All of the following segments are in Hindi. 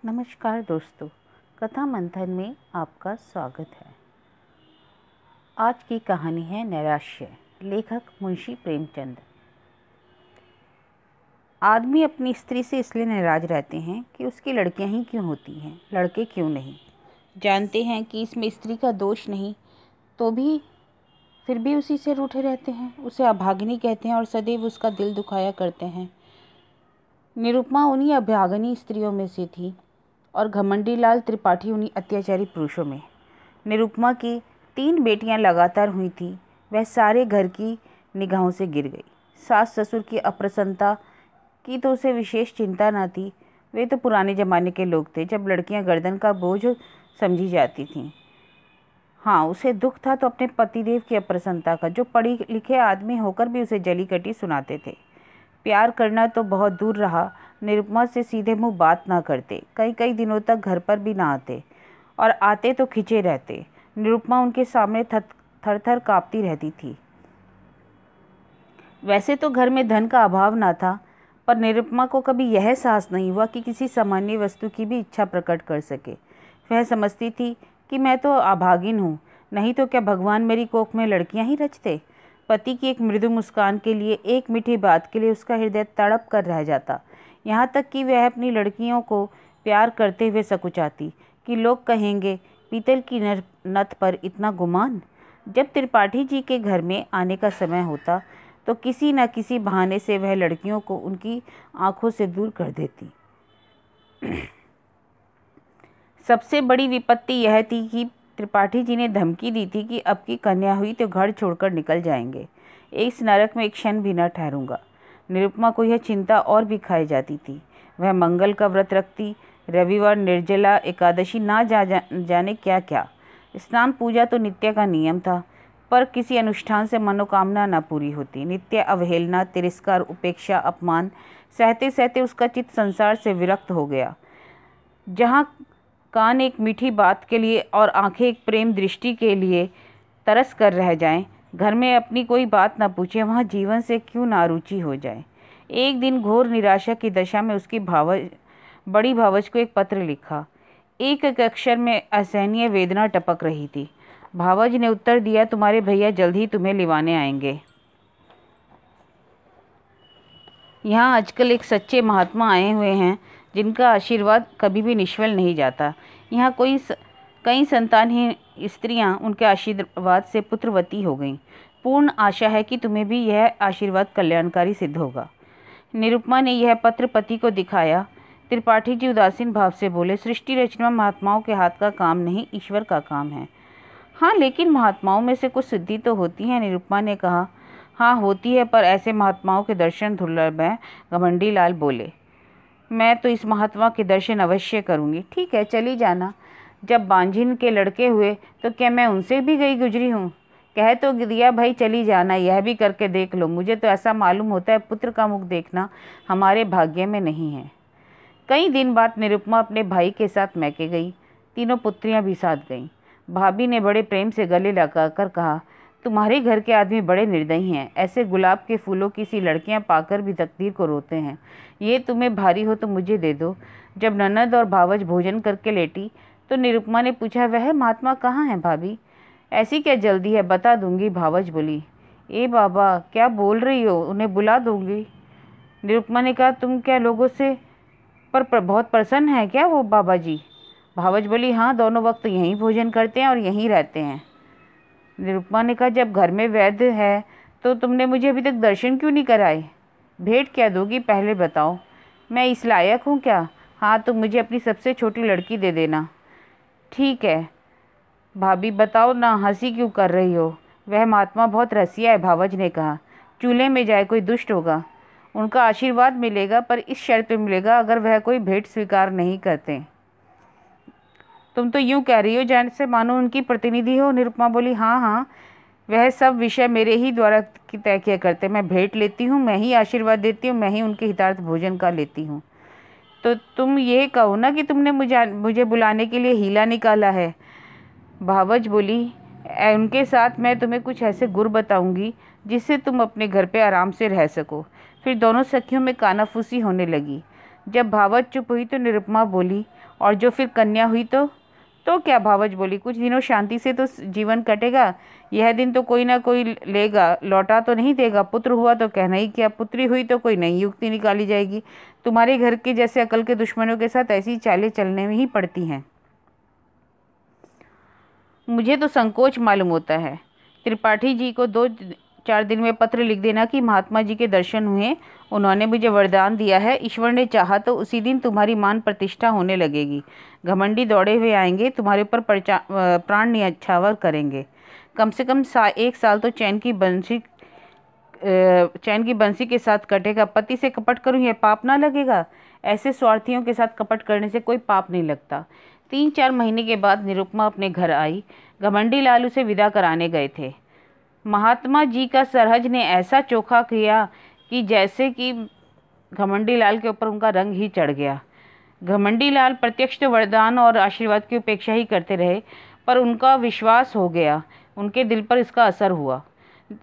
नमस्कार दोस्तों, कथा मंथन में आपका स्वागत है। आज की कहानी है नैराश्य। लेखक मुंशी प्रेमचंद। आदमी अपनी स्त्री से इसलिए नाराज रहते हैं कि उसकी लड़कियां ही क्यों होती हैं, लड़के क्यों नहीं। जानते हैं कि इसमें स्त्री का दोष नहीं, तो भी फिर भी उसी से रूठे रहते हैं। उसे अभागिनी कहते हैं और सदैव उसका दिल दुखाया करते हैं। निरुपमा उन्हीं अभागिनी स्त्रियों में से थी और घमंडी लाल त्रिपाठी उन्हीं अत्याचारी पुरुषों में। निरुपमा की 3 बेटियां लगातार हुई थी। वह सारे घर की निगाहों से गिर गई। सास ससुर की अप्रसन्नता की तो उसे विशेष चिंता न थी। वे तो पुराने ज़माने के लोग थे, जब लड़कियां गर्दन का बोझ समझी जाती थीं। हाँ, उसे दुख था तो अपने पतिदेव की अप्रसन्नता का, जो पढ़े लिखे आदमी होकर भी उसे जली कटी सुनाते थे। प्यार करना तो बहुत दूर रहा, निरुपमा से सीधे मुंह बात ना करते। कई कई दिनों तक घर पर भी ना आते, और आते तो खिंचे रहते। निरुपमा उनके सामने थर थर कांपती रहती थी। वैसे तो घर में धन का अभाव ना था, पर निरुपमा को कभी यह साहस नहीं हुआ कि किसी सामान्य वस्तु की भी इच्छा प्रकट कर सके। वह समझती थी कि मैं तो अभागिन हूँ, नहीं तो क्या भगवान मेरी कोख में लड़कियां ही रचते। पति की एक मृदु मुस्कान के लिए, एक मीठी बात के लिए उसका हृदय तड़प कर रह जाता। यहाँ तक कि वह अपनी लड़कियों को प्यार करते हुए सकुचाती कि लोग कहेंगे, पीतल की नथ पर इतना गुमान। जब त्रिपाठी जी के घर में आने का समय होता तो किसी न किसी बहाने से वह लड़कियों को उनकी आंखों से दूर कर देती। सबसे बड़ी विपत्ति यह थी कि त्रिपाठी जी ने धमकी दी थी कि अब की कन्या हुई तो घर छोड़कर निकल जाएंगे। इस नरक में एक क्षण भी न ठहरूंगा। निरुपमा को यह चिंता और भी खाई जाती थी। वह मंगल का व्रत रखती, रविवार निर्जला एकादशी ना जाने क्या क्या। स्नान पूजा तो नित्य का नियम था, पर किसी अनुष्ठान से मनोकामना न पूरी होती। नित्य अवहेलना, तिरस्कार, उपेक्षा, अपमान सहते सहते उसका चित्त संसार से विरक्त हो गया। जहाँ कान एक मीठी बात के लिए और आंखें एक प्रेम दृष्टि के लिए तरस कर रह जाएं, घर में अपनी कोई बात न पूछे, वहाँ जीवन से क्यों नारुचि हो जाए। एक दिन घोर निराशा की दशा में उसकी बड़ी भावज को एक पत्र लिखा। एक एक अक्षर में असहनीय वेदना टपक रही थी। भावज ने उत्तर दिया, तुम्हारे भैया जल्द ही तुम्हें लिवाने आएंगे। यहाँ आजकल एक सच्चे महात्मा आए हुए हैं, जिनका आशीर्वाद कभी भी निष्फल नहीं जाता। यहाँ कई संतानहीन स्त्रियां उनके आशीर्वाद से पुत्रवती हो गईं। पूर्ण आशा है कि तुम्हें भी यह आशीर्वाद कल्याणकारी सिद्ध होगा। निरुपमा ने यह पत्र पति को दिखाया। त्रिपाठी जी उदासीन भाव से बोले, सृष्टि रचना महात्माओं के हाथ का काम नहीं, ईश्वर का काम है। हाँ, लेकिन महात्माओं में से कुछ सिद्धि तो होती है, निरुपमा ने कहा। हाँ होती है, पर ऐसे महात्माओं के दर्शन दुर्लभ हैं, घमंडी लाल बोले। मैं तो इस महात्मा के दर्शन अवश्य करूँगी। ठीक है, चली जाना। जब बांझिन के लड़के हुए तो क्या मैं उनसे भी गई गुजरी हूँ? कह तो दिया भाई चली जाना, यह भी करके देख लो। मुझे तो ऐसा मालूम होता है पुत्र का मुख देखना हमारे भाग्य में नहीं है। कई दिन बाद निरुपमा अपने भाई के साथ मैके गई। तीनों पुत्रियां भी साथ गईं। भाभी ने बड़े प्रेम से गले लगाकर कहा, तुम्हारे घर के आदमी बड़े निर्दयी हैं। ऐसे गुलाब के फूलों की सी लड़कियां पाकर भी तकदीर को रोते हैं। ये तुम्हें भारी हो तो मुझे दे दो। जब ननद और भावज भोजन करके लेटी तो निरुपमा ने पूछा, वह महात्मा कहाँ है भाभी? ऐसी क्या जल्दी है? बता दूंगी, भावज बोली। ए बाबा, क्या बोल रही हो? उन्हें बुला दूंगी। निरुपमा ने कहा, तुम क्या लोगों से पर बहुत प्रसन्न है क्या वो बाबा जी? भावज बोली, हाँ, दोनों वक्त यहीं भोजन करते हैं और यहीं रहते हैं। निरुपमा ने कहा, जब घर में वैद्य है तो तुमने मुझे अभी तक दर्शन क्यों नहीं कराए? भेंट क्या दोगी पहले बताओ, मैं इस लायक हूँ क्या? हाँ, तुम मुझे अपनी सबसे छोटी लड़की दे देना। ठीक है भाभी, बताओ ना, हंसी क्यों कर रही हो? वह महात्मा बहुत रसिया है, भावज ने कहा। चूल्हे में जाए कोई दुष्ट होगा, उनका आशीर्वाद मिलेगा, पर इस शर्त पे मिलेगा, अगर वह कोई भेंट स्वीकार नहीं करते। तुम तो यूँ कह रही हो जैसे मानो उनकी प्रतिनिधि हो। निरुपमा बोली, हाँ हाँ, वह सब विषय मेरे ही द्वारा तय किया करते। मैं भेंट लेती हूँ, मैं ही आशीर्वाद देती हूँ, मैं ही उनके हितार्थ भोजन का लेती हूँ। तो तुम ये कहो ना कि तुमने मुझे बुलाने के लिए हीला निकाला है। भावज बोली, उनके साथ मैं तुम्हें कुछ ऐसे गुर बताऊंगी जिससे तुम अपने घर पे आराम से रह सको। फिर दोनों सखियों में कानाफूसी होने लगी। जब भावज चुप हुई तो निरुपमा बोली, और जो फिर कन्या हुई तो क्या? भावज बोली, कुछ दिनों शांति से तो जीवन कटेगा, यह दिन तो कोई ना कोई लेगा, लौटा तो नहीं देगा। पुत्र हुआ तो कहना ही क्या, पुत्री हुई तो कोई नई युक्ति निकाली जाएगी। तुम्हारे घर के जैसे अकल के दुश्मनों के साथ ऐसी चालें चलने में ही पड़ती हैं। मुझे तो संकोच मालूम होता है। त्रिपाठी जी को 2-4 दिन में पत्र लिख देना कि महात्मा जी के दर्शन हुए, उन्होंने मुझे वरदान दिया है, ईश्वर ने चाहा तो उसी दिन तुम्हारी मान प्रतिष्ठा होने लगेगी। घमंडी दौड़े हुए आएंगे, तुम्हारे ऊपर प्राण न्यौछावर करेंगे। कम से कम 1 साल तो चैन की बंसी के साथ कटेगा। पति से कपट करूं, यह पाप ना लगेगा? ऐसे स्वार्थियों के साथ कपट करने से कोई पाप नहीं लगता। 3-4 महीने के बाद निरुपमा अपने घर आई। घमंडी लाल उसे विदा कराने गए थे। महात्मा जी का सरहज ने ऐसा चोखा किया कि जैसे कि घमंडी लाल के ऊपर उनका रंग ही चढ़ गया। घमंडी लाल प्रत्यक्ष तो वरदान और आशीर्वाद की उपेक्षा ही करते रहे, पर उनका विश्वास हो गया, उनके दिल पर इसका असर हुआ।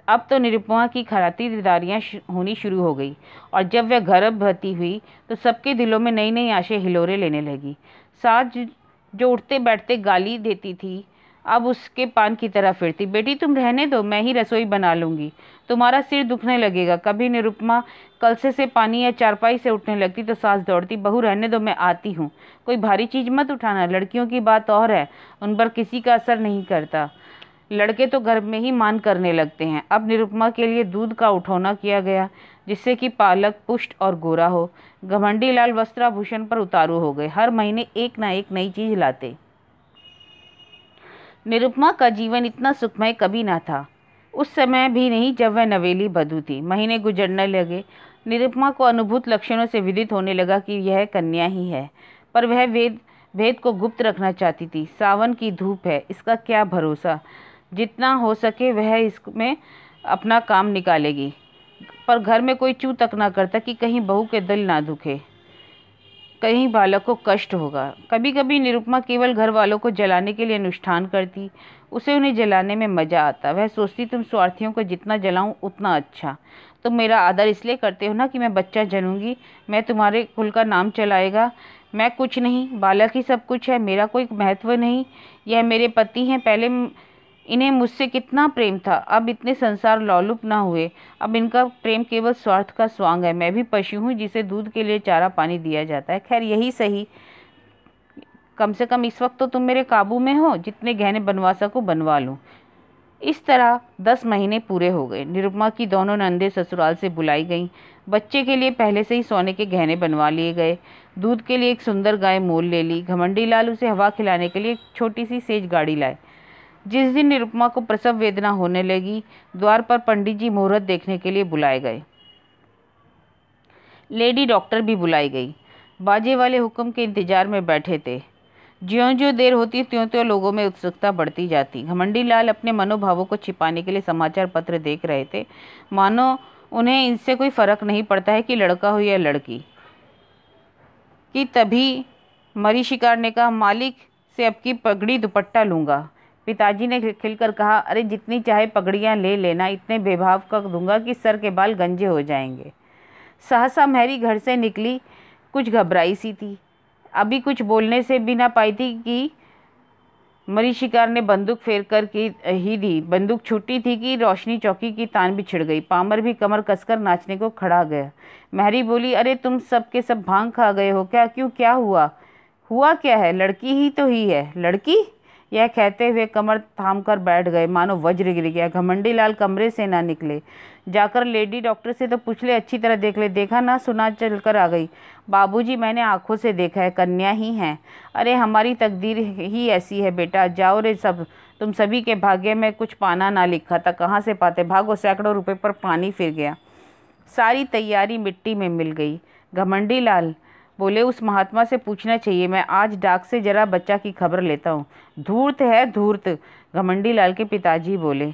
अब तो निरुपमा की खातिरदारियाँ होनी शुरू हो गई, और जब वह गर्भवती हुई तो सबके दिलों में नई नई आशा हिलोरे लेने लगी। सास जो उठते बैठते गाली देती थी, अब उसके पान की तरह फिरती। बेटी तुम रहने दो, मैं ही रसोई बना लूँगी, तुम्हारा सिर दुखने लगेगा। कभी निरुपमा कलसे से पानी या चारपाई से उठने लगती तो सास दौड़ती, बहू रहने दो, मैं आती हूँ, कोई भारी चीज़ मत उठाना। लड़कियों की बात और है, उन पर किसी का असर नहीं करता, लड़के तो घर में ही मान करने लगते हैं। अब निरुपमा के लिए दूध का उठौना किया गया, जिससे कि पालक पुष्ट और गोरा हो। घमंडी लाल वस्त्राभूषण पर उतारू हो गए, हर महीने एक ना एक नई चीज लाते। निरुपमा का जीवन इतना सुखमय कभी ना था, उस समय भी नहीं जब वह नवेली बधू थी। महीने गुजरने लगे, निरुपमा को अनुभूत लक्षणों से विदित होने लगा कि यह कन्या ही है, पर वह भेद को गुप्त रखना चाहती थी। सावन की धूप है, इसका क्या भरोसा, जितना हो सके वह इसमें अपना काम निकालेगी, पर घर में कोई चू तक ना करता कि कहीं बहू के दिल ना दुखे, कहीं बालक को कष्ट होगा। कभी कभी निरुपमा केवल घर वालों को जलाने के लिए अनुष्ठान करती, उसे उन्हें जलाने में मज़ा आता। वह सोचती, तुम स्वार्थियों को जितना जलाऊं उतना अच्छा। तुम मेरा आदर इसलिए करते हो ना कि मैं बच्चा जनूंगी, मैं तुम्हारे कुल का नाम चलाएगा। मैं कुछ नहीं, बालक ही सब कुछ है, मेरा कोई महत्व नहीं। यह मेरे पति हैं, पहले इन्हें मुझसे कितना प्रेम था, अब इतने संसार लौलुप ना हुए, अब इनका प्रेम केवल स्वार्थ का स्वांग है। मैं भी पशु हूँ जिसे दूध के लिए चारा पानी दिया जाता है। खैर यही सही, कम से कम इस वक्त तो तुम मेरे काबू में हो, जितने गहने बनवा सकूँ बनवा लूँ। इस तरह 10 महीने पूरे हो गए। निरुपमा की दोनों नंदे ससुराल से बुलाई गईं। बच्चे के लिए पहले से ही सोने के गहने बनवा लिए गए। दूध के लिए एक सुंदर गाय मोल ले ली। घमंडी लाल उसे हवा खिलाने के लिए एक छोटी सी सेज गाड़ी लाए। जिस दिन निरुपमा को प्रसव वेदना होने लगी, द्वार पर पंडित जी मुहूर्त देखने के लिए बुलाए गए। लेडी डॉक्टर भी बुलाई गई। बाजे वाले हुक्म के इंतजार में बैठे थे। ज्यों-ज्यों देर होती त्यों-त्यों लोगों में उत्सुकता बढ़ती जाती। घमंडी लाल अपने मनोभावों को छिपाने के लिए समाचार पत्र देख रहे थे, मानो उन्हें इनसे कोई फर्क नहीं पड़ता है कि लड़का हो या लड़की। कि तभी मरी शिकार ने कहा, मालिक से अब की पगड़ी दुपट्टा लूँगा। पिताजी ने खिलकर कहा, अरे जितनी चाहे पगड़ियाँ ले लेना, इतने बेभाव का दूंगा कि सर के बाल गंजे हो जाएंगे। सहसा मैरी घर से निकली, कुछ घबराई सी थी, अभी कुछ बोलने से भी ना पाई थी कि मरी शिकार ने बंदूक फेर कर ही दी। बंदूक छूटी थी कि रोशनी चौकी की तान भी छिड़ गई। पामर भी कमर कसकर नाचने को खड़ा गया। मैरी बोली, अरे तुम सब के सब भांग खा गए हो क्या? क्यों, क्या हुआ? हुआ क्या है, लड़की ही तो ही है। लड़की? यह कहते हुए कमर थाम कर बैठ गए, मानो वज्र गिर गया। घमंडी लाल कमरे से ना निकले। जाकर लेडी डॉक्टर से तो पूछ ले, अच्छी तरह देख ले। देखा ना, सुना चल कर आ गई। बाबूजी, मैंने आंखों से देखा है, कन्या ही है। अरे हमारी तकदीर ही ऐसी है बेटा, जाओ रे सब, तुम सभी के भाग्य में कुछ पाना ना लिखा था, कहाँ से पाते, भागो। सैकड़ों रुपए पर पानी फिर गया, सारी तैयारी मिट्टी में मिल गई। घमंडी लाल बोले, उस महात्मा से पूछना चाहिए, मैं आज डाक से जरा बच्चा की खबर लेता हूँ। धूर्त है, धूर्त, घमंडी लाल के पिताजी बोले,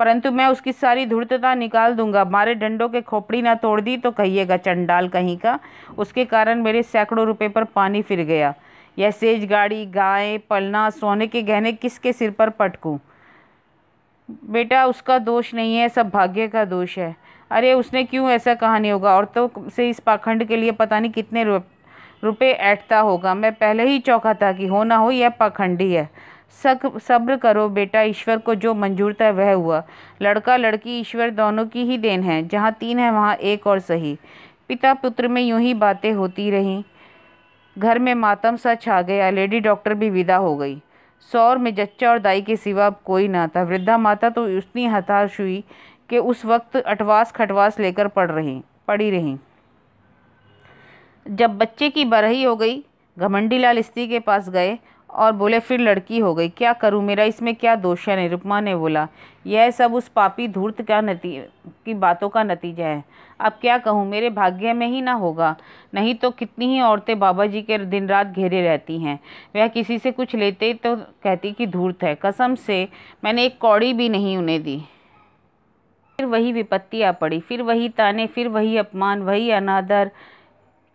परंतु मैं उसकी सारी धूर्तता निकाल दूंगा। मारे डंडों के खोपड़ी ना तोड़ दी तो कहिएगा, चंडाल कहीं का। उसके कारण मेरे सैकड़ों रुपए पर पानी फिर गया। यह सेज गाड़ी, गाय, पलना, सोने के गहने किसके सिर पर पटकूं? बेटा उसका दोष नहीं है, सब भाग्य का दोष है। अरे उसने क्यों ऐसा कहा नहीं होगा, औरतों से इस पाखंड के लिए पता नहीं कितने रुपए ऐंठता होगा। मैं पहले ही चौंका था कि हो ना हो यह पाखंडी है। सब्र करो बेटा, ईश्वर को जो मंजूर था वह हुआ। लड़का लड़की ईश्वर दोनों की ही देन है, जहाँ 3 है वहाँ एक और सही। पिता पुत्र में यूं ही बातें होती रहीं। घर में मातम सा छा गया। लेडी डॉक्टर भी विदा हो गई। सौर में जच्चा और दाई के सिवा अब कोई ना था। वृद्धा माता तो उतनी हताश हुई कि उस वक्त अटवास खटवास लेकर पड़ी रही। जब बच्चे की बरही हो गई, घमंडी लाल स्त्री के पास गए और बोले फिर लड़की हो गई, क्या करूं, मेरा इसमें क्या दोष है। निरुपमा ने बोला, यह सब उस पापी धूर्त की बातों का नतीजा है। अब क्या कहूँ, मेरे भाग्य में ही ना होगा, नहीं तो कितनी ही औरतें बाबा जी के दिन रात घेरे रहती हैं। वह किसी से कुछ लेते तो कहती कि धूर्त है। कसम से मैंने एक कौड़ी भी नहीं उन्हें दी। फिर वही विपत्ति आ पड़ी, फिर वही ताने, फिर वही अपमान, वही अनादर।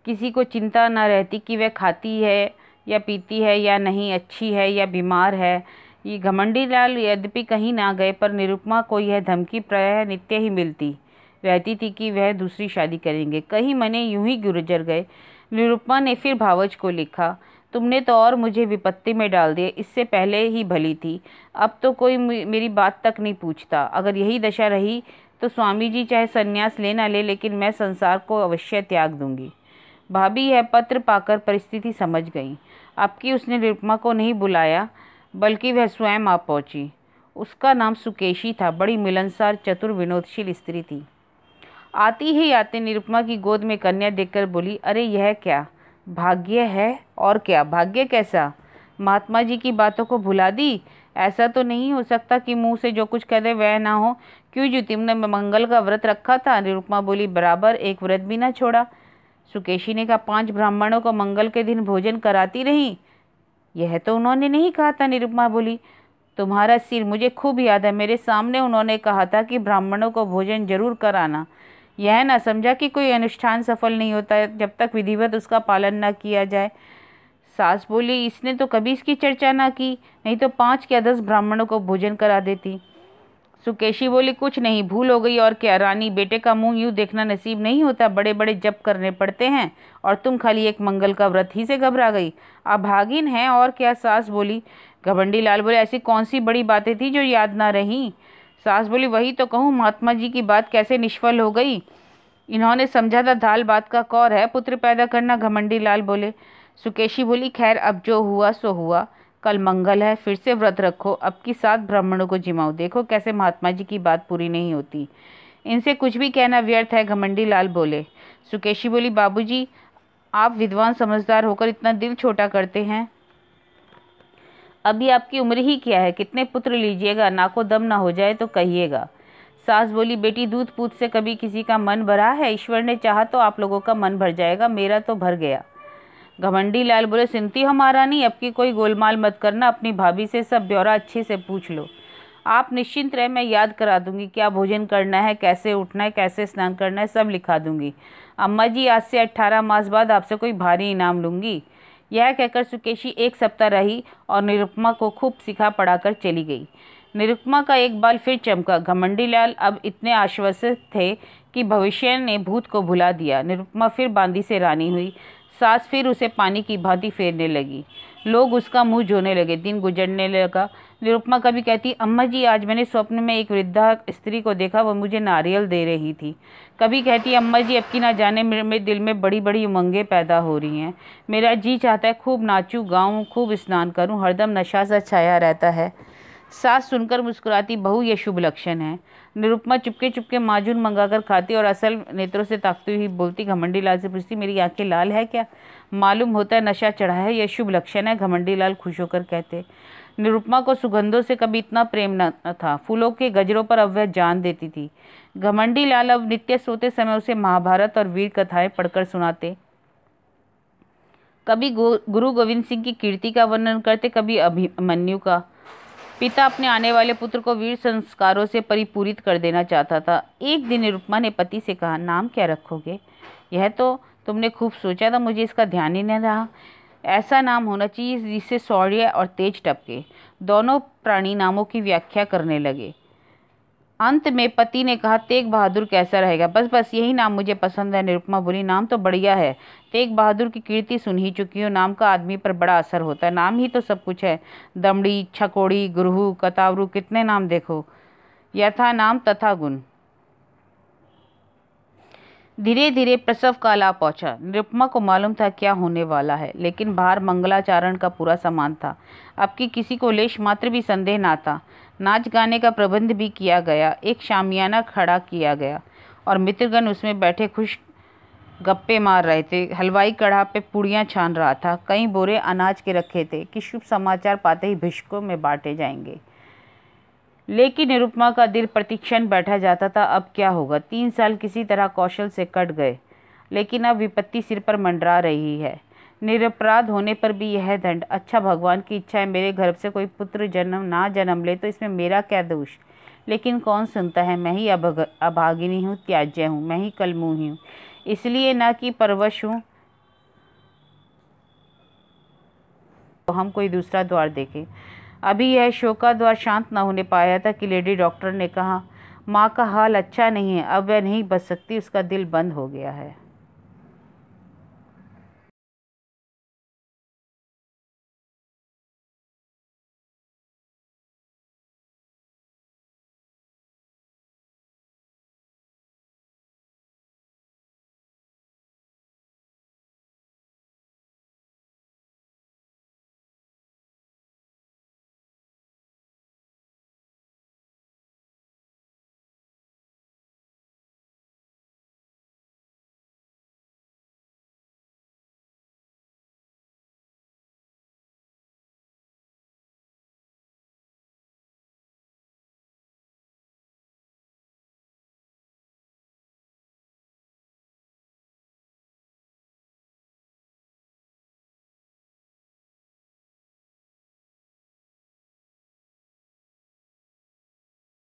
किसी को चिंता न रहती कि वह खाती है या पीती है या नहीं, अच्छी है या बीमार है। ये घमंडी लाल यद्यपि कहीं ना गए, पर निरुपमा को यह धमकी प्रायः नित्य ही मिलती रहती थी कि वह दूसरी शादी करेंगे। कई महीने यूं ही गुजर गए। निरुपमा ने फिर भावज को लिखा, तुमने तो और मुझे विपत्ति में डाल दिया, इससे पहले ही भली थी। अब तो कोई मेरी बात तक नहीं पूछता। अगर यही दशा रही तो स्वामी जी चाहे संन्यास ले ना ले, लेकिन मैं संसार को अवश्य त्याग दूंगी। भाभी यह पत्र पाकर परिस्थिति समझ गई। अब की उसने निरुपमा को नहीं बुलाया, बल्कि वह स्वयं आ पहुंची। उसका नाम सुकेशी था। बड़ी मिलनसार, चतुर, विनोदशील स्त्री थी। आती ही आते निरुपमा की गोद में कन्या देखकर बोली, अरे यह क्या भाग्य है। और क्या भाग्य, कैसा? महात्मा जी की बातों को भुला दी? ऐसा तो नहीं हो सकता कि मुंह से जो कुछ कह दे वह ना हो। क्यों जी, तुमने मंगल का व्रत रखा था? निरुपमा बोली, बराबर एक व्रत भी ना छोड़ा। सुकेशी ने कहा, 5 ब्राह्मणों को मंगल के दिन भोजन कराती रही? यह तो उन्होंने नहीं कहा था। निरुपमा बोली, तुम्हारा सिर, मुझे खूब याद है, मेरे सामने उन्होंने कहा था कि ब्राह्मणों को भोजन जरूर कराना। यह ना समझा कि कोई अनुष्ठान सफल नहीं होता जब तक विधिवत उसका पालन न किया जाए। सास बोली, इसने तो कभी इसकी चर्चा ना की, नहीं तो 5 या 10 ब्राह्मणों को भोजन करा देती। सुकेशी बोली, कुछ नहीं, भूल हो गई और क्या। रानी, बेटे का मुंह यूं देखना नसीब नहीं होता, बड़े बड़े जप करने पड़ते हैं, और तुम खाली एक मंगल का व्रत ही से घबरा गई। अभागिन है और क्या। सास बोली। घमंडी लाल बोले, ऐसी कौन सी बड़ी बातें थी जो याद ना रही? सास बोली, वही तो कहूँ, महात्मा जी की बात कैसे निष्फल हो गई। इन्होंने समझा था दाल बात का कौर है पुत्र पैदा करना। घमंडी लाल बोले। सुकेशी बोली, खैर अब जो हुआ सो हुआ, कल मंगल है, फिर से व्रत रखो, अब की 7 ब्राह्मणों को जिमाओ, देखो कैसे महात्मा जी की बात पूरी नहीं होती। इनसे कुछ भी कहना व्यर्थ है, घमंडी लाल बोले। सुकेशी बोली, बाबूजी, आप विद्वान समझदार होकर इतना दिल छोटा करते हैं। अभी आपकी उम्र ही क्या है, कितने पुत्र लीजिएगा, नाको दम ना हो जाए तो कहिएगा। सास बोली, बेटी, दूध पूत से कभी किसी का मन भरा है? ईश्वर ने चाहा तो आप लोगों का मन भर जाएगा, मेरा तो भर गया। घमंडी लाल बोले, सुनती हो महारानी, अब की कोई गोलमाल मत करना, अपनी भाभी से सब ब्यौरा अच्छे से पूछ लो। आप निश्चिंत रहे, मैं याद करा दूंगी क्या भोजन करना है, कैसे उठना है, कैसे स्नान करना है, सब लिखा दूंगी। अम्मा जी, आज से 18 मास बाद आपसे कोई भारी इनाम लूंगी। यह कहकर सुकेशी 1 सप्ताह रही और निरुपमा को खूब सिखा पढ़ाकर चली गई। निरुपमा का एक बाल फिर चमका। घमंडी लाल अब इतने आश्वस्त थे कि भविष्य ने भूत को भुला दिया। निरुपमा फिर बांदी से रानी हुई। सास फिर उसे पानी की भांति फेरने लगी। लोग उसका मुंह जोने लगे। दिन गुजरने लगा। निरुपमा कभी कहती, अम्मा जी, आज मैंने स्वप्न में एक वृद्धा स्त्री को देखा, वह मुझे नारियल दे रही थी। कभी कहती, अम्मा जी, अब की ना जाने मेरे दिल में बड़ी बड़ी उमंगें पैदा हो रही हैं। मेरा जी चाहता है खूब नाचूं गाऊं, खूब स्नान करूं, हरदम नशा सा छाया रहता है। सास सुनकर मुस्कुराती, बहू, ये शुभ लक्षण है। निरुपमा चुपके चुपके माजून मंगाकर खाती और असल नेत्रों से ताकती हुई बोलती। घमंडी लाल से पूछती, मेरी आंखें लाल है क्या? मालूम होता है नशा चढ़ा है, यह शुभ लक्षण है, घमंडी लाल खुश होकर कहते। निरुपमा को सुगंधों से कभी इतना प्रेम न था। फूलों के गजरों पर अब वह जान देती थी। घमंडी लाल अब नित्य सोते समय उसे महाभारत और वीर कथाएं पढ़कर सुनाते। कभी गुरु गोविंद सिंह की कीर्ति का वर्णन करते, कभी अभिमन्यु का। पिता अपने आने वाले पुत्र को वीर संस्कारों से परिपूरित कर देना चाहता था। एक दिन निरुपमा ने पति से कहा, नाम क्या रखोगे? यह तो तुमने खूब सोचा था, मुझे इसका ध्यान ही नहीं रहा। ऐसा नाम होना चाहिए जिससे शौर्य और तेज टपके। दोनों प्राणी नामों की व्याख्या करने लगे। अंत में पति ने कहा, तेग बहादुर कैसा रहेगा? बस बस यही नाम मुझे पसंद है। निरुपमा बोली, नाम तो बढ़िया है। तेग बहादुर की कीर्ति सुन ही चुकी हूँ। नाम का आदमी पर बड़ा असर होता है। नाम ही तो सब कुछ है। दमड़ी, छकोड़ी, गुरहु, कतावरू, कितने नाम देखो। यथा नाम तथा गुण। धीरे धीरे प्रसव काल आ पहुंचा। निरुपमा को मालूम था क्या होने वाला है, लेकिन बाहर मंगलाचरण का पूरा सामान था। अब की किसी को लेश मात्र भी संदेह ना था। नाच गाने का प्रबंध भी किया गया। एक शामियाना खड़ा किया गया और मित्रगण उसमें बैठे खुश गप्पे मार रहे थे। हलवाई कढ़ा पे पूड़ियाँ छान रहा था। कई बोरे अनाज के रखे थे कि शुभ समाचार पाते ही भिक्षुकों में बांटे जाएंगे। लेकिन निरुपमा का दिल प्रतिक्षण बैठा जाता था, अब क्या होगा। 3 साल किसी तरह कौशल से कट गए, लेकिन अब विपत्ति सिर पर मंडरा रही है। निरपराध होने पर भी यह दंड। अच्छा, भगवान की इच्छा है मेरे गर्भ से कोई पुत्र जन्म ले तो इसमें मेरा क्या दोष। लेकिन कौन सुनता है। मैं ही अभागिनी हूँ, त्याज्य हूँ, मैं ही कलमुही हूँ। इसलिए ना कि परवश हूँ तो हम कोई दूसरा द्वार देखें। अभी यह शोका द्वार शांत न होने पाया था कि लेडी डॉक्टर ने कहा, माँ का हाल अच्छा नहीं है, अब वह नहीं बच सकती, उसका दिल बंद हो गया है।